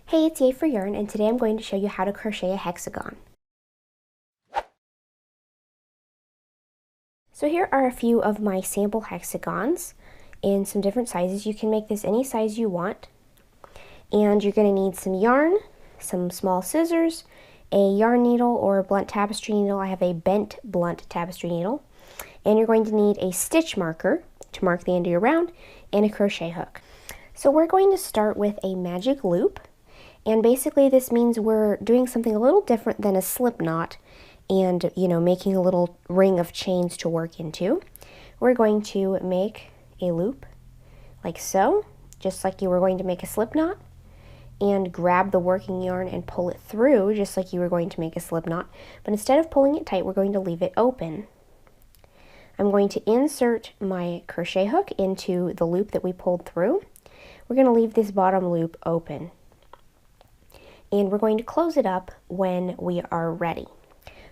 Hey, it's Yay for Yarn, and today I'm going to show you how to crochet a hexagon. So here are a few of my sample hexagons in some different sizes. You can make this any size you want. And you're going to need some yarn, some small scissors, a yarn needle or a blunt tapestry needle. I have a bent blunt tapestry needle. And you're going to need a stitch marker to mark the end of your round and a crochet hook. So we're going to start with a magic loop. And basically this means we're doing something a little different than a slip knot and, making a little ring of chains to work into. We're going to make a loop like so, just like you were going to make a slip knot, and grab the working yarn and pull it through just like you were going to make a slip knot. But instead of pulling it tight, we're going to leave it open. I'm going to insert my crochet hook into the loop that we pulled through. We're going to leave this bottom loop open. And we're going to close it up when we are ready.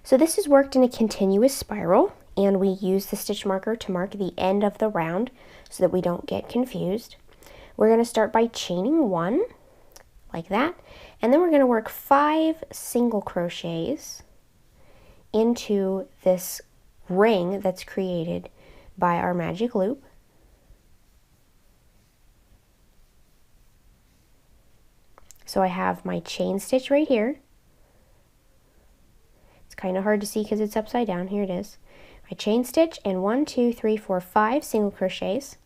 So this is worked in a continuous spiral, and we use the stitch marker to mark the end of the round so that we don't get confused. We're going to start by chaining 1, like that, and then we're going to work 5 single crochets into this ring that's created by our magic loop. So I have my chain stitch right here. It's kind of hard to see because it's upside down. Here it is. My chain stitch and 1, 2, 3, 4, 5 single crochets.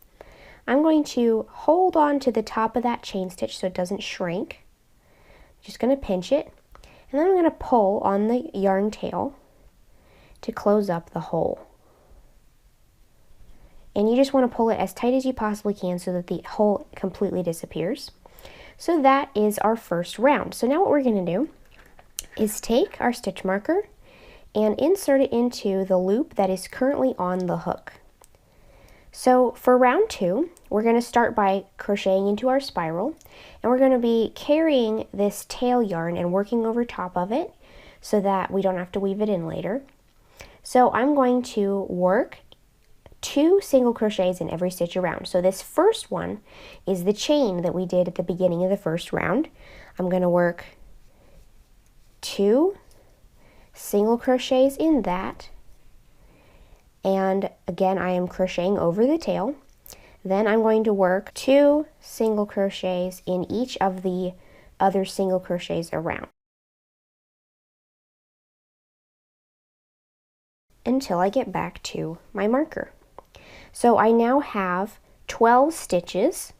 I'm going to hold on to the top of that chain stitch so it doesn't shrink. Just going to pinch it, and then I'm going to pull on the yarn tail to close up the hole. And you just want to pull it as tight as you possibly can so that the hole completely disappears. So that is our first round. So now what we're going to do is take our stitch marker and insert it into the loop that is currently on the hook. So for round 2, we're going to start by crocheting into our spiral, and we're going to be carrying this tail yarn and working over top of it so that we don't have to weave it in later. So I'm going to work 2 single crochets in every stitch around. So this first one is the chain that we did at the beginning of the first round. I'm going to work 2 single crochets in that, and again I am crocheting over the tail. Then I'm going to work 2 single crochets in each of the other single crochets around until I get back to my marker. So I now have 12 stitches,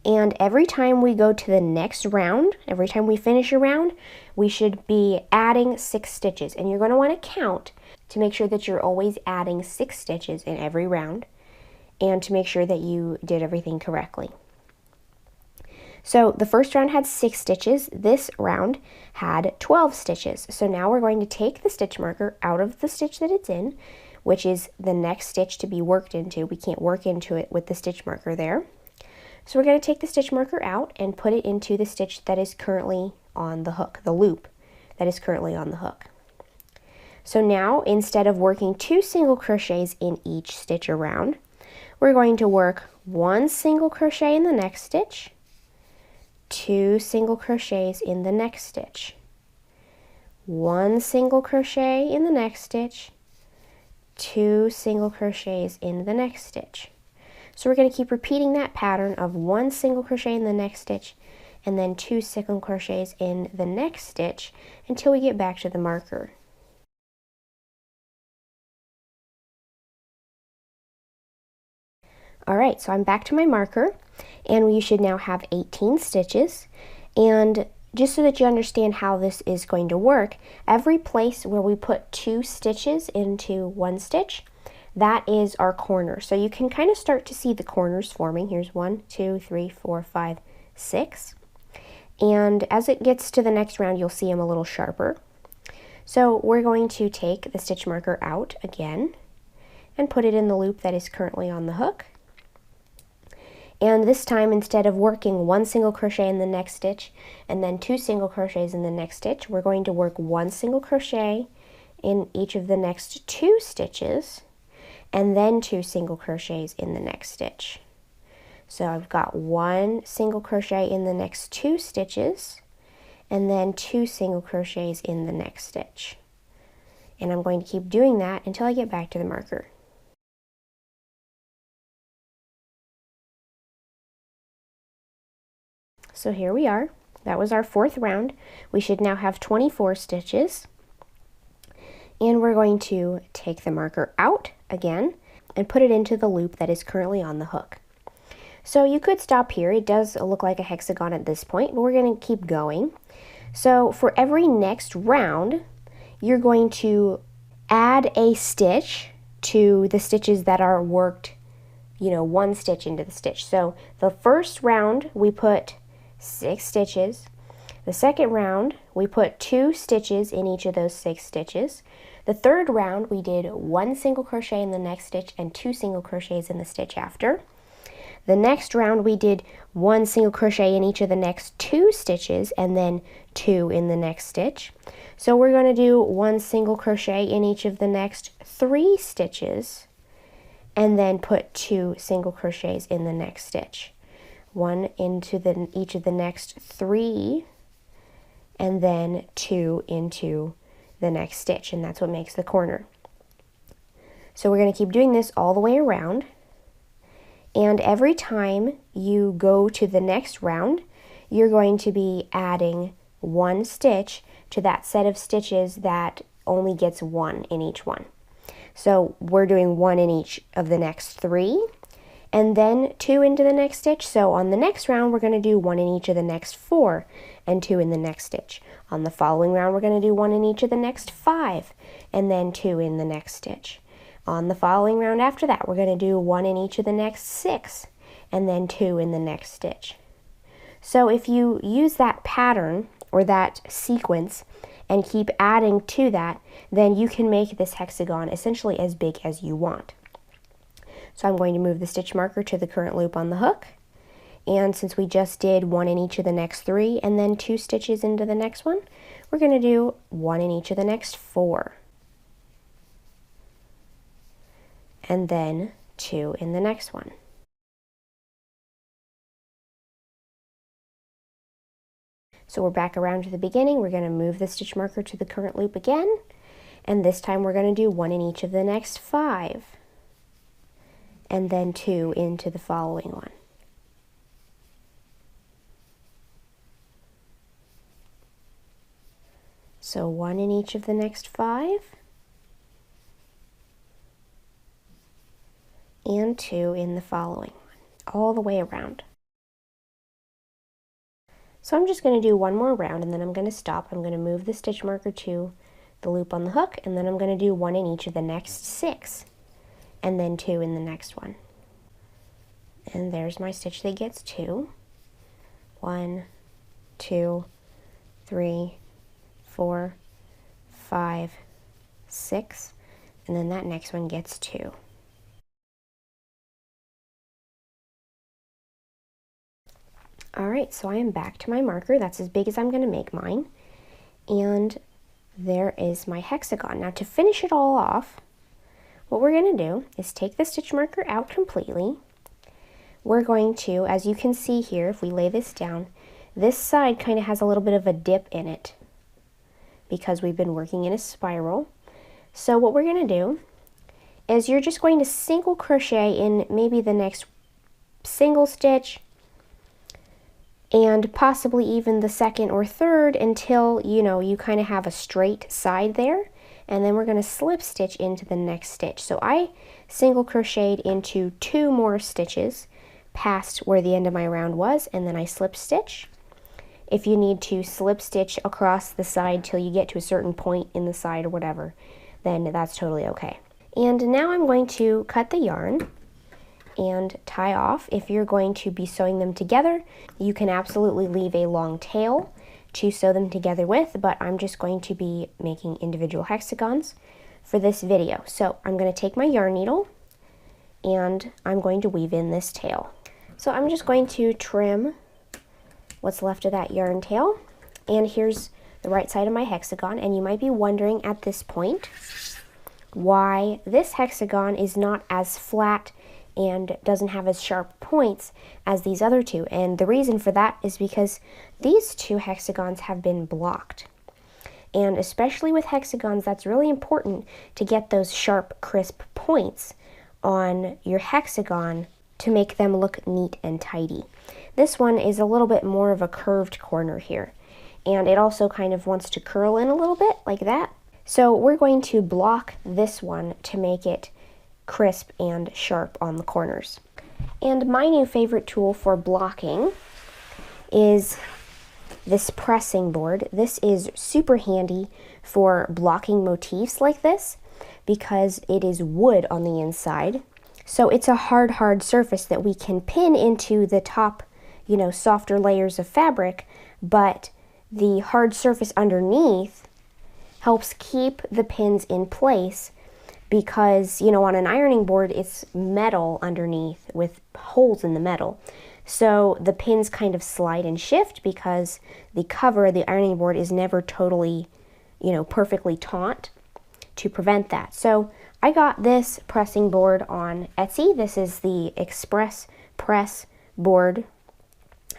and every time we go to the next round, every time we finish a round, we should be adding 6 stitches. And you're going to want to count to make sure that you're always adding 6 stitches in every round, and to make sure that you did everything correctly. So the first round had 6 stitches, this round had 12 stitches. So now we're going to take the stitch marker out of the stitch that it's in, which is the next stitch to be worked into. We can't work into it with the stitch marker there. So we're going to take the stitch marker out and put it into the stitch that is currently on the hook, the loop that is currently on the hook. So now, instead of working 2 single crochets in each stitch around, we're going to work 1 single crochet in the next stitch, 2 single crochets in the next stitch, 1 single crochet in the next stitch, 2 single crochets in the next stitch. So we're going to keep repeating that pattern of 1 single crochet in the next stitch and then 2 single crochets in the next stitch until we get back to the marker. Alright, so I'm back to my marker, and you should now have 18 stitches. And just so that you understand how this is going to work, every place where we put 2 stitches into 1 stitch, that is our corner. So you can kind of start to see the corners forming. Here's 1, 2, 3, 4, 5, 6. And as it gets to the next round, you'll see them a little sharper. So we're going to take the stitch marker out again and put it in the loop that is currently on the hook. And this time, instead of working 1 single crochet in the next stitch and then 2 single crochets in the next stitch, we're going to work 1 single crochet in each of the next 2 stitches and then 2 single crochets in the next stitch. So I've got 1 single crochet in the next 2 stitches, and then 2 single crochets in the next stitch. And I'm going to keep doing that until I get back to the marker. So here we are. That was our 4th round. We should now have 24 stitches. And we're going to take the marker out again and put it into the loop that is currently on the hook. So you could stop here. It does look like a hexagon at this point, but we're going to keep going. So for every next round, you're going to add a stitch to the stitches that are worked, you know, 1 stitch into the stitch. So the first round we put 6 stitches. The second round we put 2 stitches in each of those 6 stitches. The third round we did 1 single crochet in the next stitch and 2 single crochets in the stitch after. The next round we did 1 single crochet in each of the next 2 stitches and then 2 in the next stitch. So we're going to do 1 single crochet in each of the next 3 stitches and then put 2 single crochets in the next stitch. 1 into each of the next 3 and then 2 into the next stitch, and that's what makes the corner. So we're going to keep doing this all the way around. And every time you go to the next round, you're going to be adding 1 stitch to that set of stitches that only gets 1 in each one. So we're doing 1 in each of the next 3, and then 2 into the next stitch. So on the next round, we're going to do 1 in each of the next 4 and 2 in the next stitch. On the following round, we're going to do 1 in each of the next 5 and then 2 in the next stitch. On the following round after that, we're going to do 1 in each of the next 6 and then 2 in the next stitch. So if you use that pattern or that sequence and keep adding to that, then you can make this hexagon essentially as big as you want. So I'm going to move the stitch marker to the current loop on the hook. And since we just did 1 in each of the next 3 and then 2 stitches into the next one, we're going to do 1 in each of the next 4. And then 2 in the next one. So we're back around to the beginning. We're going to move the stitch marker to the current loop again. And this time we're going to do 1 in each of the next 5. And then 2 into the following one. So 1 in each of the next 5. And 2 in the following one, all the way around. So I'm just going to do one more round and then I'm going to stop. I'm going to move the stitch marker to the loop on the hook, and then I'm going to do 1 in each of the next 6 and then 2 in the next one. And there's my stitch that gets 2. 1, 2, 3, 4, 5, 6, and then that next one gets 2. Alright, so I am back to my marker. That's as big as I'm going to make mine. And there is my hexagon. Now to finish it all off, what we're going to do is take the stitch marker out completely. We're going to, as you can see here, if we lay this down, this side kind of has a little bit of a dip in it because we've been working in a spiral. So what we're going to do is you're just going to single crochet in maybe the next single stitch and possibly even the second or third until, you know, you kind of have a straight side there, and then we're going to slip stitch into the next stitch. So I single crocheted into 2 more stitches past where the end of my round was, and then I slip stitch. If you need to slip stitch across the side till you get to a certain point in the side or whatever, then that's totally okay. And now I'm going to cut the yarn and tie off. If you're going to be sewing them together, you can absolutely leave a long tail to sew them together with, but I'm just going to be making individual hexagons for this video. So I'm going to take my yarn needle and I'm going to weave in this tail. So I'm just going to trim what's left of that yarn tail, and here's the right side of my hexagon. And you might be wondering at this point why this hexagon is not as flat and doesn't have as sharp points as these other two. And the reason for that is because these two hexagons have been blocked. And especially with hexagons, that's really important to get those sharp, crisp points on your hexagon to make them look neat and tidy. This one is a little bit more of a curved corner here, and it also kind of wants to curl in a little bit like that. So we're going to block this one to make it crisp and sharp on the corners. And my new favorite tool for blocking is this pressing board. This is super handy for blocking motifs like this because it is wood on the inside. So it's a hard surface that we can pin into the top, softer layers of fabric, but the hard surface underneath helps keep the pins in place because, on an ironing board, it's metal underneath with holes in the metal. So the pins kind of slide and shift because the cover of the ironing board is never totally, perfectly taut to prevent that. So I got this pressing board on Etsy. This is the Express Press board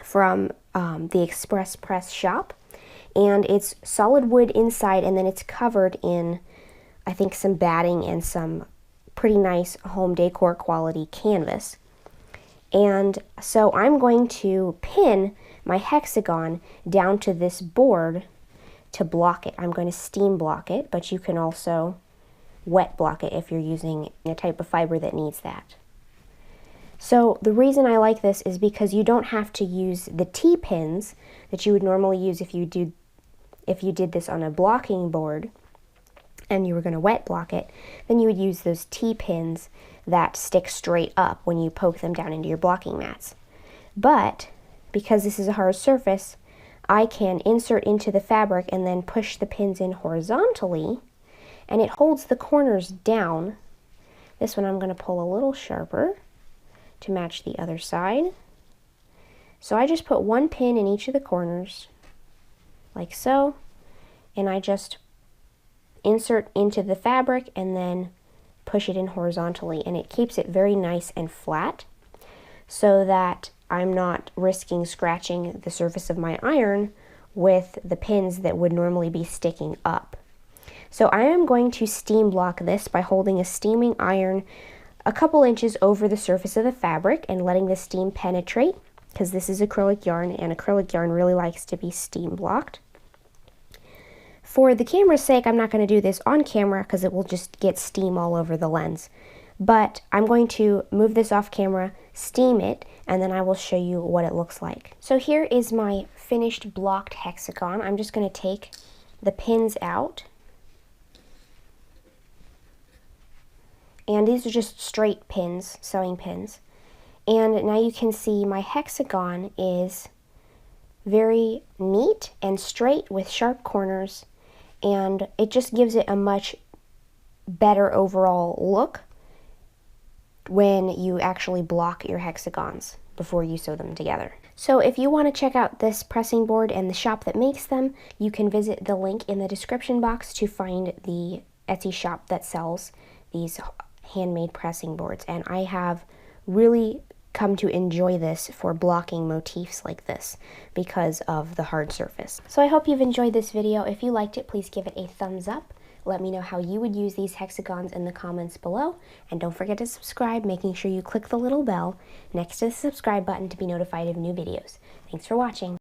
from the Express Press shop. And it's solid wood inside, and then it's covered in, I think, some batting and some pretty nice home decor quality canvas. And so I'm going to pin my hexagon down to this board to block it. I'm going to steam block it, but you can also wet block it if you're using a type of fiber that needs that. So the reason I like this is because you don't have to use the T-pins that you would normally use if you did this on a blocking board and you were going to wet block it. Then you would use those T-pins that stick straight up when you poke them down into your blocking mats. But because this is a hard surface, I can insert into the fabric and then push the pins in horizontally, and it holds the corners down. This one I'm going to pull a little sharper to match the other side. So I just put one pin in each of the corners, like so, and I just insert into the fabric and then push it in horizontally, and it keeps it very nice and flat so that I'm not risking scratching the surface of my iron with the pins that would normally be sticking up. So I am going to steam block this by holding a steaming iron a couple inches over the surface of the fabric and letting the steam penetrate, because this is acrylic yarn and acrylic yarn really likes to be steam blocked. For the camera's sake, I'm not going to do this on camera because it will just get steam all over the lens. But I'm going to move this off camera, steam it, and then I will show you what it looks like. So here is my finished blocked hexagon. I'm just going to take the pins out. And these are just straight pins, sewing pins. And now you can see my hexagon is very neat and straight with sharp corners, and it just gives it a much better overall look when you actually block your hexagons before you sew them together. So if you want to check out this pressing board and the shop that makes them, you can visit the link in the description box to find the Etsy shop that sells these handmade pressing boards. And I have really come to enjoy this for blocking motifs like this because of the hard surface. So I hope you've enjoyed this video. If you liked it, please give it a thumbs up. Let me know how you would use these hexagons in the comments below. And don't forget to subscribe, making sure you click the little bell next to the subscribe button to be notified of new videos. Thanks for watching.